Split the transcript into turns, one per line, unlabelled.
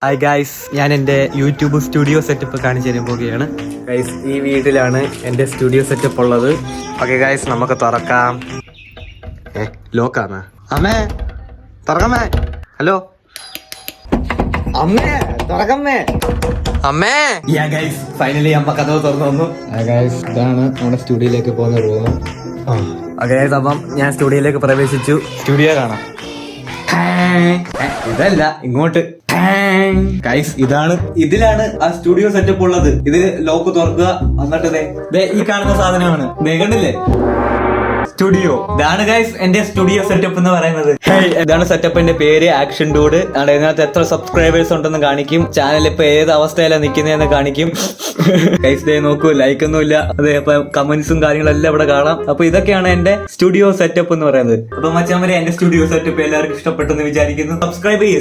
Hi guys, ഞാൻ എൻ്റെ YouTube studio setup കാണിച്ചു തരാൻ പോവുകയാണ്. ഗൈസ്, ഈ വീട്ടിലാണ് എൻ്റെ സ്റ്റുഡിയോ സെറ്റപ്പ് ഉള്ളത്. ഓക്കെ ഗൈസ്, നമുക്ക് തുറക്കാം. ലോക്കാണ്. അമ്മേ തുറക്കമ്മേ. ഹലോ അമ്മേ, തുറക്കമ്മേ. അമ്മേ. യാ ഗൈസ്, ഫൈനലി അമ്മ കഥ തുറന്നു വന്നു. ഗൈസ്, ഇതാണ് നമ്മുടെ സ്റ്റുഡിയോയിലേക്ക് പോകുന്ന റൂം. ഗൈസ്, അപ്പം ഞാൻ സ്റ്റുഡിയോയിലേക്ക് പ്രവേശിച്ചു. സ്റ്റുഡിയോ കാണാം. ഇതല്ല, ഇങ്ങോട്ട്. ഗൈസ്, ഇതിലാണ് ആ സ്റ്റുഡിയോ സെറ്റപ്പ് ഉള്ളത്. ഇത് ലോക്ക് തുറക്കുക, എന്നിട്ട് ഈ കാണുന്ന സാധനമാണ്. കണ്ടില്ലേ, സ്റ്റുഡിയോ. ഇതാണ് ഗൈസ് എന്റെ സ്റ്റുഡിയോ സെറ്റപ്പ് എന്ന് പറയുന്നത്. ഇതാണ് സെറ്റപ്പിന്റെ പേര്, ആക്ഷൻ ഡൂഡ്. ഇതിനകത്ത് എത്ര സബ്സ്ക്രൈബേഴ്സ് ഉണ്ടെന്ന് കാണിക്കും, ചാനൽ ഇപ്പൊ ഏത് അവസ്ഥയിലാണ് നിൽക്കുന്നതെന്ന് കാണിക്കും. ഗൈസ്, ദേ നോക്കൂ, ലൈക്ക് ഒന്നുമില്ല. അതെ, അപ്പൊ കമന്റ്സും കാര്യങ്ങളെല്ലാം ഇവിടെ കാണാം. അപ്പൊ ഇതൊക്കെയാണ് എന്റെ സ്റ്റുഡിയോ സെറ്റപ്പ് എന്ന് പറയുന്നത്. അപ്പൊ മച്ചാൻ വരെ എന്റെ സ്റ്റുഡിയോ സെറ്റപ്പ് എല്ലാവർക്കും ഇഷ്ടപ്പെട്ടെന്ന് വിചാരിക്കുന്നു. സബ്സ്ക്രൈബ് ചെയ്യ്.